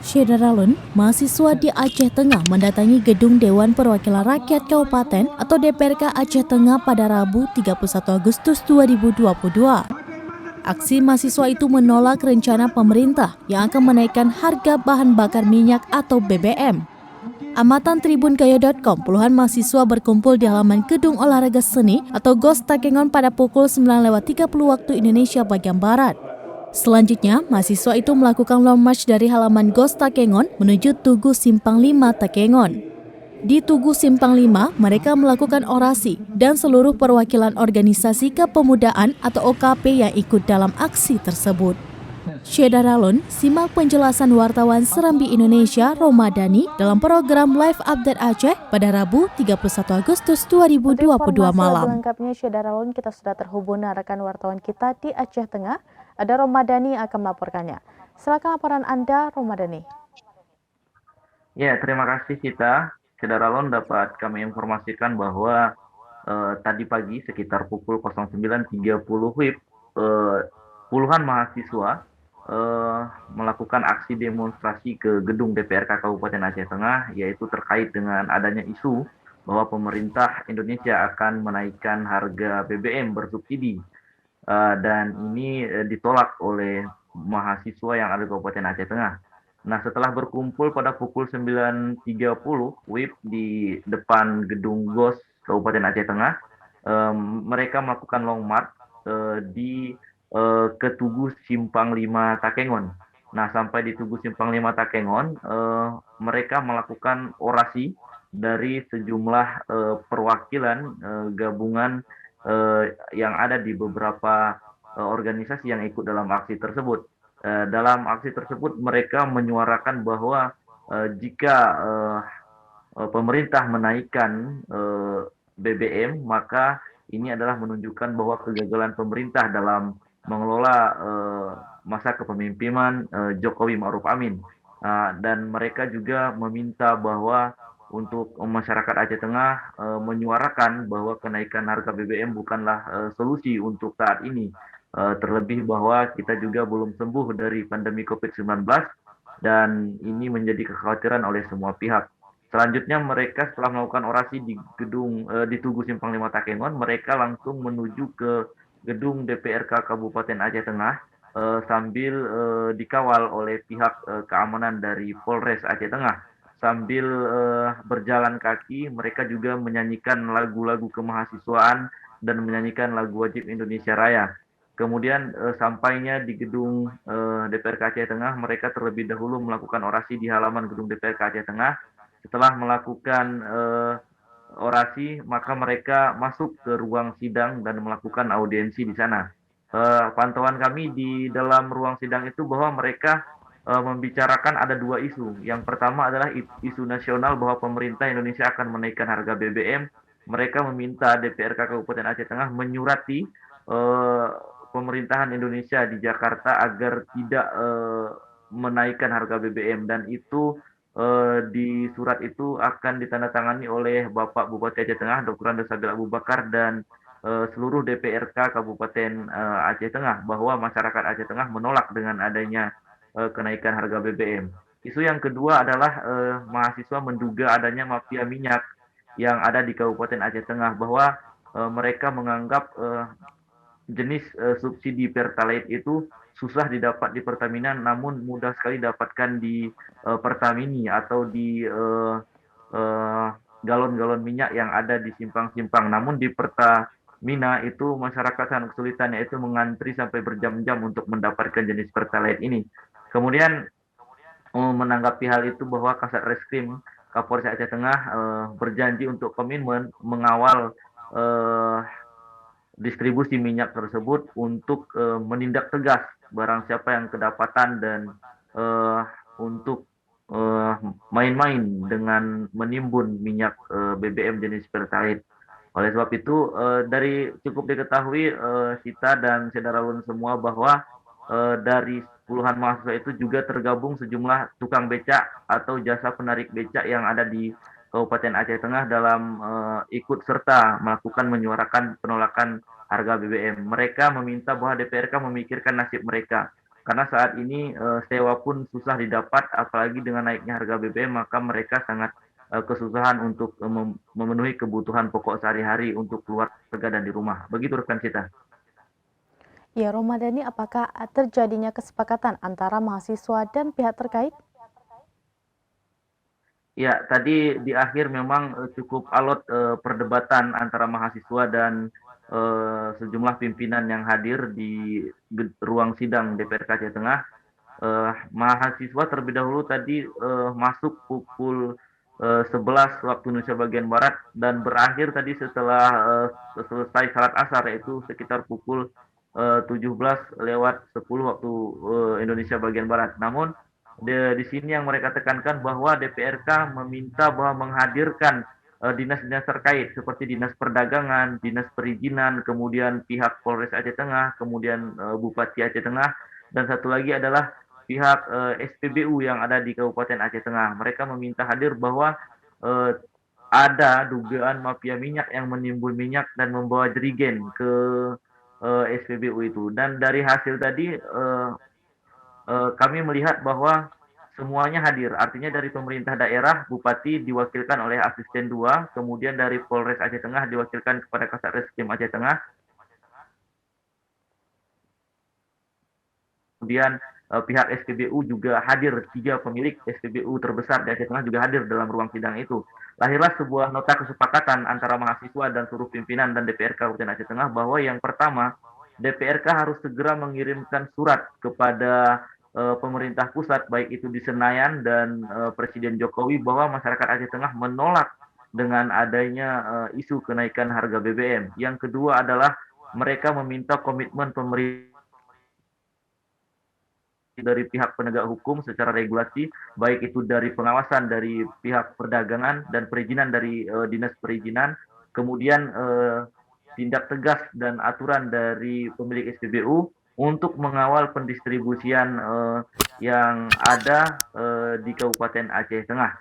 Syedaralun, mahasiswa di Aceh Tengah mendatangi gedung Dewan Perwakilan Rakyat Kabupaten atau DPRK Aceh Tengah pada Rabu 31 Agustus 2022. Aksi mahasiswa itu menolak rencana pemerintah yang akan menaikkan harga bahan bakar minyak atau BBM. Amatan tribungayo.com, puluhan mahasiswa berkumpul di halaman Gedung Olahraga Seni atau GOS Takengon pada pukul 9.30 waktu Indonesia bagian Barat. Selanjutnya, mahasiswa itu melakukan long march dari halaman GOS Takengon menuju Tugu Simpang 5 Takengon. Di Tugu Simpang 5, mereka melakukan orasi dan seluruh perwakilan organisasi kepemudaan atau OKP yang ikut dalam aksi tersebut. Syedaralun, simak penjelasan wartawan Serambi Indonesia Romadani dalam program Live Update Aceh pada Rabu 31 Agustus 2022 malam. Lengkapnya Syedaralun, kita sudah terhubung dengan rekan wartawan kita di Aceh Tengah. Ada Romadani akan melaporkannya. Silakan laporan Anda, Romadani. Ya, terima kasih kita. Syedaralun, dapat kami informasikan bahwa tadi pagi sekitar pukul 09.30 WIB, puluhan mahasiswa melakukan aksi demonstrasi ke gedung DPRK Kabupaten Aceh Tengah, yaitu terkait dengan adanya isu bahwa pemerintah Indonesia akan menaikkan harga BBM bersubsidi. Dan ini ditolak oleh mahasiswa yang ada di Kabupaten Aceh Tengah. Nah, setelah berkumpul pada pukul 9.30 WIB di depan gedung GOS Kabupaten Aceh Tengah, mereka melakukan long march ke Tugu Simpang 5 Takengon. Nah, sampai di Tugu Simpang 5 Takengon, mereka melakukan orasi dari sejumlah perwakilan gabungan yang ada di beberapa organisasi yang ikut dalam aksi tersebut. Dalam aksi tersebut mereka menyuarakan bahwa jika pemerintah menaikkan BBM, maka ini adalah menunjukkan bahwa kegagalan pemerintah dalam mengelola masa kepemimpinan Jokowi Ma'ruf Amin. Dan mereka juga meminta bahwa untuk masyarakat Aceh Tengah menyuarakan bahwa kenaikan harga BBM bukanlah solusi untuk saat ini. Terlebih bahwa kita juga belum sembuh dari pandemi COVID-19 dan ini menjadi kekhawatiran oleh semua pihak. Selanjutnya mereka setelah melakukan orasi di Tugu Simpang 5 Takengon, mereka langsung menuju ke gedung DPRK Kabupaten Aceh Tengah sambil dikawal oleh pihak keamanan dari Polres Aceh Tengah. Sambil berjalan kaki, mereka juga menyanyikan lagu-lagu kemahasiswaan dan menyanyikan lagu wajib Indonesia Raya. Kemudian sampainya di gedung DPRK Aceh Tengah, mereka terlebih dahulu melakukan orasi di halaman gedung DPRK Aceh Tengah. Setelah melakukan orasi, maka mereka masuk ke ruang sidang dan melakukan audiensi di sana. Pantauan kami di dalam ruang sidang itu bahwa mereka membicarakan ada dua isu. Yang pertama adalah isu nasional bahwa pemerintah Indonesia akan menaikkan harga BBM. Mereka meminta DPRK Kabupaten Aceh Tengah menyurati pemerintahan Indonesia di Jakarta agar tidak menaikkan harga BBM, dan itu di surat itu akan ditandatangani oleh Bapak Bupati Aceh Tengah Dr. Andes Sabil Abu Bakar dan seluruh DPRK Kabupaten Aceh Tengah, bahwa masyarakat Aceh Tengah menolak dengan adanya kenaikan harga BBM. Isu yang kedua adalah mahasiswa menduga adanya mafia minyak yang ada di Kabupaten Aceh Tengah, bahwa mereka menganggap jenis subsidi Pertalite itu susah didapat di Pertamina, namun mudah sekali dapatkan di Pertamini atau di galon-galon minyak yang ada di simpang-simpang. Namun di Pertamina itu masyarakat sangat kesulitan, yaitu mengantri sampai berjam-jam untuk mendapatkan jenis Pertalite ini. Kemudian menanggapi hal itu bahwa Kasat Reskrim Kapolres Aceh Tengah berjanji untuk komitmen mengawal distribusi minyak tersebut untuk menindak tegas barang siapa yang kedapatan dan untuk main-main dengan menimbun minyak BBM jenis Pertalite. Oleh sebab itu, dari cukup diketahui kita dan Syedaralun semua bahwa dari puluhan mahasiswa itu juga tergabung sejumlah tukang becak atau jasa penarik becak yang ada di Kabupaten Aceh Tengah dalam ikut serta melakukan menyuarakan penolakan harga BBM. Mereka meminta bahwa DPRK memikirkan nasib mereka, karena saat ini sewa pun susah didapat, apalagi dengan naiknya harga BBM, maka mereka sangat kesusahan untuk memenuhi kebutuhan pokok sehari-hari untuk keluarga dan di rumah. Begitu rekan Cita. Ya, Romadani, apakah terjadinya kesepakatan antara mahasiswa dan pihak terkait? Ya, tadi di akhir memang cukup alot perdebatan antara mahasiswa dan sejumlah pimpinan yang hadir di ruang sidang DPRK Aceh Tengah. Mahasiswa terlebih dahulu tadi masuk pukul 11 waktu Indonesia bagian Barat dan berakhir tadi setelah selesai salat asar, yaitu sekitar pukul 17:10 waktu Indonesia bagian Barat. Namun di sini yang mereka tekankan bahwa DPRK meminta bahwa menghadirkan dinas-dinas terkait seperti Dinas Perdagangan, Dinas Perizinan, kemudian pihak Polres Aceh Tengah, kemudian Bupati Aceh Tengah, dan satu lagi adalah pihak SPBU yang ada di Kabupaten Aceh Tengah. Mereka meminta hadir bahwa eh, ada dugaan mafia minyak yang menimbun minyak dan membawa jerigen ke SPBU itu. Dan dari hasil tadi kami melihat bahwa semuanya hadir. Artinya dari pemerintah daerah, Bupati diwakilkan oleh Asisten 2, kemudian dari Polres Aceh Tengah diwakilkan kepada Kasat Reskrim Aceh Tengah, kemudian pihak SPBU juga hadir, 3 pemilik SPBU terbesar di Aceh Tengah juga hadir dalam ruang sidang itu. Lahirlah sebuah nota kesepakatan antara mahasiswa dan seluruh pimpinan dan DPRK Kabupaten Aceh Tengah bahwa yang pertama, DPRK harus segera mengirimkan surat kepada pemerintah pusat, baik itu di Senayan dan Presiden Jokowi, bahwa masyarakat Aceh Tengah menolak dengan adanya isu kenaikan harga BBM. Yang kedua adalah mereka meminta komitmen pemerintah dari pihak penegak hukum secara regulasi, baik itu dari pengawasan dari pihak perdagangan dan perizinan dari dinas perizinan, kemudian tindak tegas dan aturan dari pemilik SPBU untuk mengawal pendistribusian yang ada di Kabupaten Aceh Tengah.